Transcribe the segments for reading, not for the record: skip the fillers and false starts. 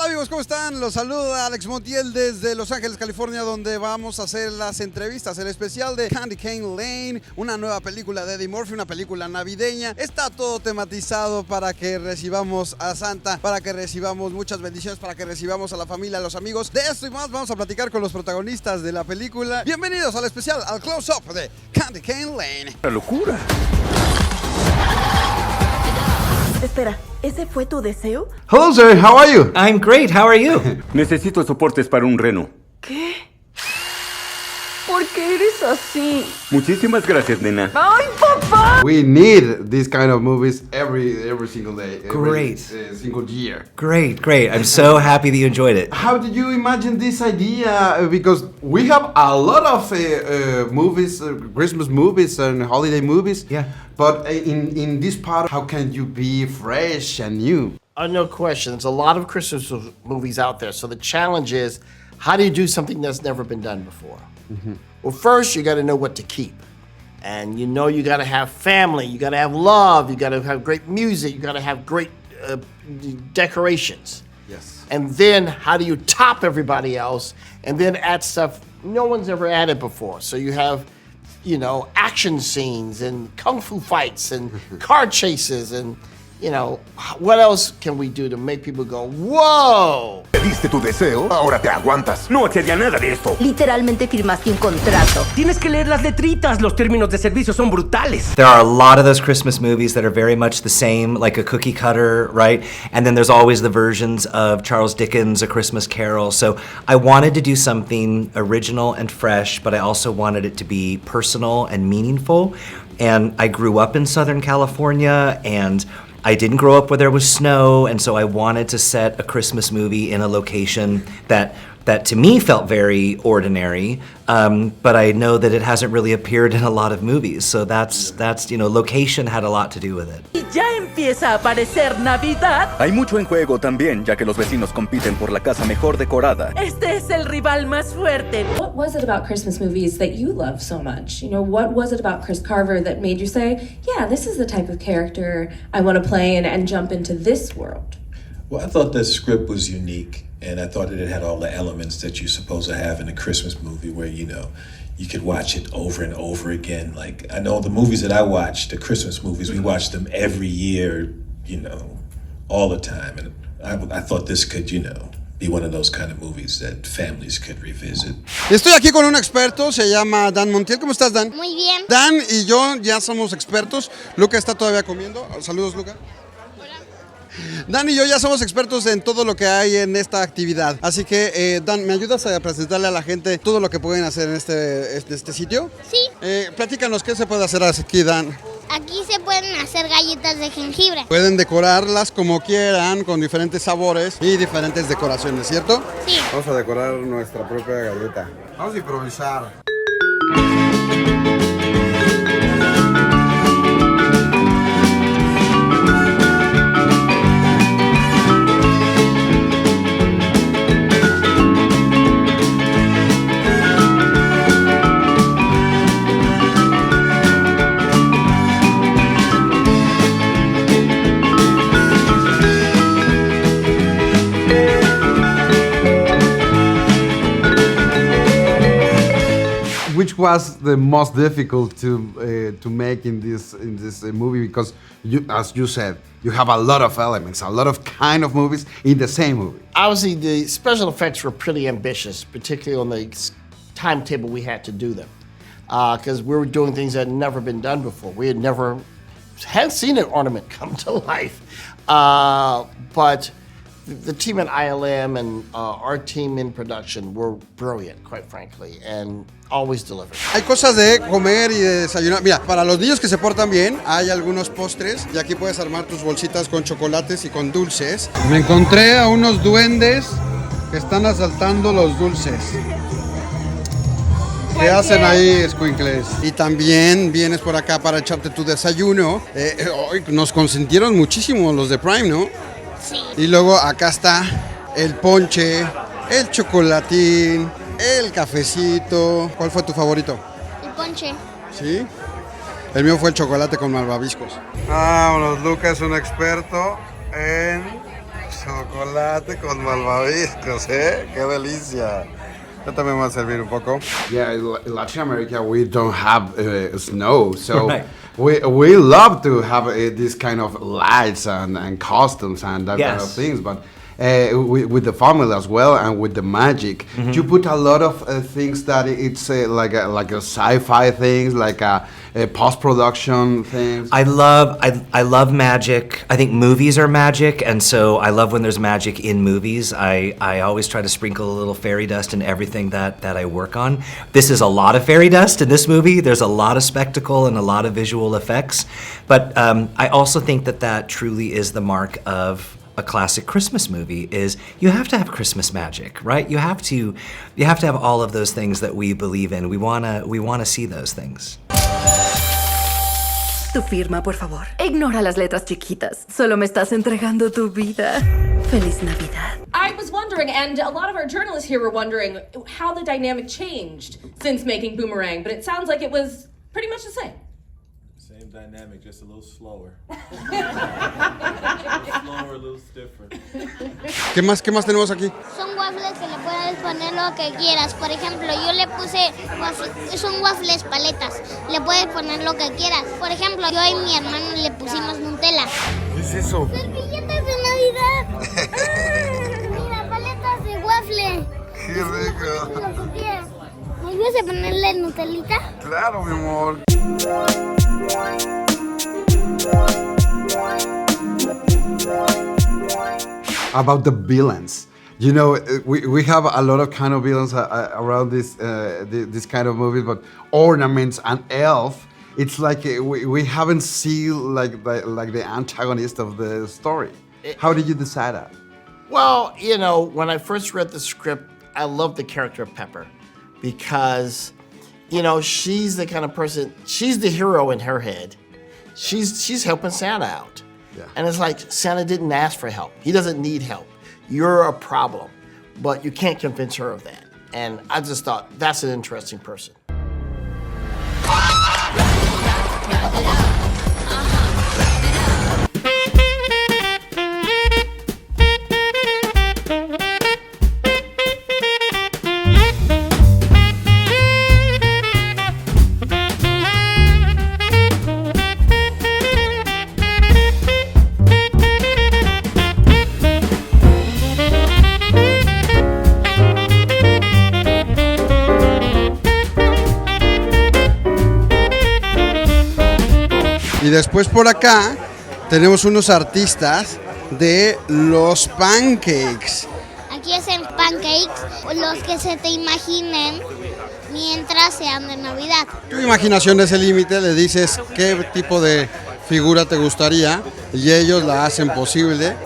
Hola amigos, ¿cómo están? Los saluda Alex Montiel desde Los Ángeles, California, donde vamos a hacer las entrevistas, el especial de Candy Cane Lane, una nueva película de Eddie Murphy, una película navideña. Está todo tematizado para que recibamos a Santa, para que recibamos muchas bendiciones, para que recibamos a la familia, a los amigos. De esto y más vamos a platicar con los protagonistas de la película. Bienvenidos al especial, al close-up de Candy Cane Lane. ¡La locura! Espera, ¿ese fue tu deseo? Hello, sir. How are you? I'm great. How are you? Necesito soportes para un reno. ¿Qué? ¿Por qué eres así? Muchísimas gracias, nena. ¡Ay, papá! We need these kind of movies every single day. Great. Single year. Great. I'm so happy that you enjoyed it. How did you imagine this idea? Because we have a lot of movies, Christmas movies and holiday movies. Yeah. But in this part, how can you be fresh and new? No question. There's a lot of Christmas movies out there. So the challenge is, how do you do something that's never been done before? Mm-hmm. Well, first, you got to know what to keep. And you got to have family, you got to have love, you got to have great music, you got to have great decorations. Yes. And then how do you top everybody else and then add stuff no one's ever added before? So you have, action scenes and kung fu fights and car chases and, what else can we do to make people go, whoa? Pediste tu deseo, ahora te aguantas. No accedí a nada de esto. Literalmente firmaste un contrato. Tienes que leer las letritas, los términos de servicio son brutales. There are a lot of those Christmas movies that are very much the same, like a cookie cutter, right? And then there's always the versions of Charles Dickens' A Christmas Carol. So I wanted to do something original and fresh, but I also wanted it to be personal and meaningful. And I grew up in Southern California, and I didn't grow up where there was snow, and so I wanted to set a Christmas movie in a location that to me felt very ordinary, but I know that it hasn't really appeared in a lot of movies, so that's location had a lot to do with it. Y ya empieza a aparecer Navidad. Hay mucho en juego también, ya que los vecinos compiten por la casa mejor decorada. Este es el rival más fuerte. What was it about Christmas movies that you love so much? What was it about Chris Carver that made you say, yeah, this is the type of character I want to play and jump into this world? Well, I thought the script was unique, and I thought that it had all the elements that you're supposed to have in a Christmas movie where, you could watch it over and over again. Like, I know the movies that I watch, the Christmas movies, we watch them every year, all the time. And I thought this could, be one of those kind of movies that families could revisit. Estoy aquí con un experto, se llama Dan Montiel. ¿Cómo estás, Dan? Muy bien. Dan y yo ya somos expertos. Luca está todavía comiendo. Saludos, Luca. Dan y yo ya somos expertos en todo lo que hay en esta actividad. Así que, Dan, ¿me ayudas a presentarle a la gente todo lo que pueden hacer en este sitio? Sí. Platícanos, ¿qué se puede hacer aquí, Dan? Aquí se pueden hacer galletas de jengibre. Pueden decorarlas como quieran, con diferentes sabores y diferentes decoraciones, ¿cierto? Sí. Vamos a decorar nuestra propia galleta. Vamos a improvisar. Which was the most difficult to make in this movie? Because as you said, you have a lot of elements, a lot of kind of movies in the same movie. Obviously, the special effects were pretty ambitious, particularly on the timetable we had to do them. Because we were doing things that had never been done before. We hadn't seen an ornament come to life. But the team at ILM and our team in production were brilliant, quite frankly, and always delivered. Hay cosas de comer y de desayunar. Mira, para los niños que se portan bien, hay algunos postres y aquí puedes armar tus bolsitas con chocolates y con dulces. Me encontré a unos duendes que están asaltando los dulces. ¿Qué hacen ahí, escuincles? Y también vienes por acá para echarte tu desayuno. Nos consintieron muchísimo los de Prime, ¿no? Sí. Y luego acá está el ponche, el chocolatín, el cafecito. ¿Cuál fue tu favorito? El ponche. ¿Sí? El mío fue el chocolate con malvaviscos. Vámonos, Lucas es un experto en Chocolate con malvaviscos, ¿eh? ¡Qué delicia! Yo también voy a servir un poco. Yeah, in Latin America we don't have snow, so Right. we love to have this kind of lights and costumes and that kind of Yes. things, but with the family as well and with the magic, you put a lot of things that it's like a sci-fi things, like a post-production things. I love magic. I think movies are magic, and so I love when there's magic in movies. I always try to sprinkle a little fairy dust in everything that I work on. This is a lot of fairy dust in this movie. There's a lot of spectacle and a lot of visual effects, but I also think that truly is the mark of a classic Christmas movie. Is you have to have Christmas magic, right? You have to have all of those things that we believe in. We wanna see those things. Tu firma, por favor. Ignora las letras chiquitas. Solo me estás entregando tu vida. Feliz Navidad. I was wondering, and a lot of our journalists here were wondering, how the dynamic changed since making Boomerang, but it sounds like it was pretty much the same. Same dynamic, just a little slower. A little slower, a little stiffer. ¿Qué más tenemos aquí? Son waffles que le puedes poner lo que quieras. Por ejemplo, yo le puse son waffles paletas. Le puedes poner lo que quieras. Por ejemplo, yo y mi hermano le pusimos Nutella. ¿Qué es eso? ¡Servilletas de Navidad! Mira, paletas de waffle. ¡Qué rico! Lo que quieras. ¿Me ayudas a ponerle Nutellita? Claro, mi amor. About the villains, you know, we have a lot of kind of villains around this kind of movies, but ornaments and elf, it's like we haven't seen like the antagonist of the story. How did you decide that? Well, you know, when I first read the script, I loved the character of Pepper because, you know, she's the kind of person, she's the hero in her head. She's helping Santa out. Yeah. And it's like Santa didn't ask for help. He doesn't need help. You're a problem, but you can't convince her of that. And I just thought that's an interesting person. Y después por acá tenemos unos artistas de los pancakes. Aquí hacen pancakes, los que se te imaginen mientras sean de Navidad. Tu imaginación es el límite, le dices qué tipo de figura te gustaría y ellos la hacen posible.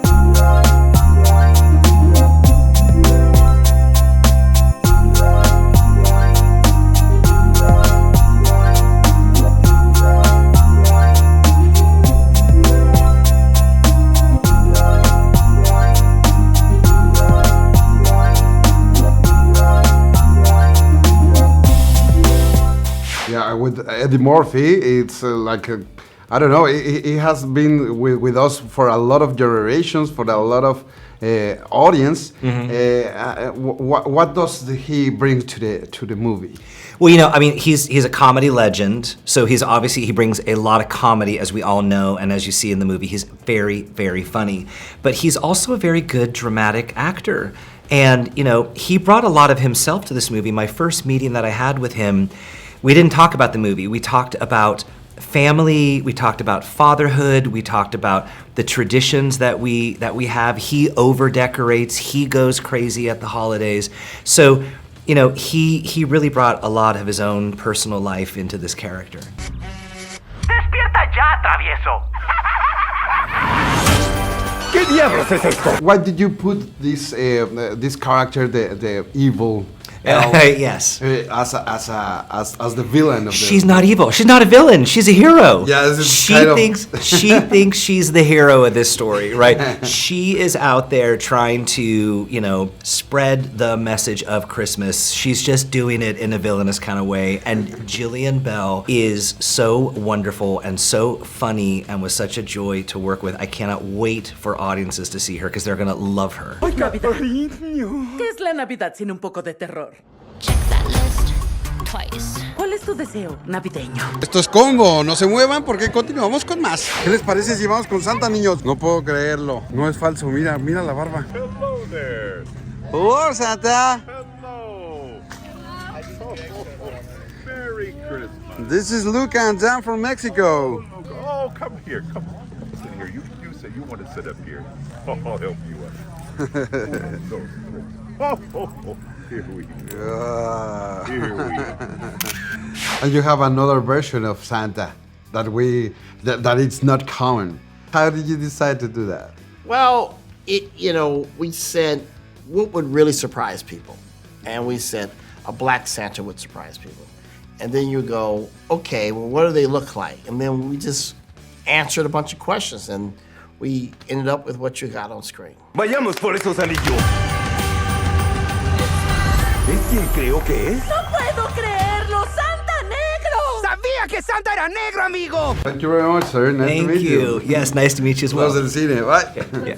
Yeah, with Eddie Murphy, it's I don't know, he has been with us for a lot of generations, for a lot of audience. What does he bring to the movie? Well, you know, I mean, he's a comedy legend, so he brings a lot of comedy, as we all know, and as you see in the movie, he's very, very funny. But he's also a very good dramatic actor. And, you know, he brought a lot of himself to this movie. My first meeting that I had with him, we didn't talk about the movie. We talked about family, we talked about fatherhood, we talked about the traditions that we have. He over-decorates, he goes crazy at the holidays. So, you know, he really brought a lot of his own personal life into this character. ¡Despierta ya, travieso! ¿Qué diablos es esto? Why did you put this character, the evil Yes. As the villain of the She's not evil. She's not a villain. She's a hero. Yeah, this is she kind of- thinks she's the hero of this story, right? She is out there trying to, spread the message of Christmas. She's just doing it in a villainous kind of way. And Jillian Bell is so wonderful and so funny and was such a joy to work with. I cannot wait for audiences to see her because they're gonna love her. Navidad. ¿Qué es la Navidad sin un poco de terror? Check that list twice. ¿Cuál es tu deseo navideño? Esto es combo, no se muevan porque continuamos con más. ¿Qué les parece si vamos con Santa, niños? No puedo creerlo, no es falso, mira la barba. Hello there. Hello, Santa. Hello. Merry Christmas. This is Luca and Dan from Mexico. Oh, come here. Come on. Sit here. You say you want to sit up here. Oh, I'll help you up. Here we go. Here we go. And you have another version of Santa that it's not common. How did you decide to do that? Well, we said, what would really surprise people? And we said, a black Santa would surprise people. And then you go, okay, well, what do they look like? And then we just answered a bunch of questions, and we ended up with what you got on screen. Vayamos por esos anillos. ¿Es quien creo que es? ¡No puedo creerlo! ¡Santa Negro! ¡Sabía que Santa era negro, amigo! Thank you very much, sir. Nice to Thank meet you. Yes, nice to meet you as well. Close the cine, right? Yeah.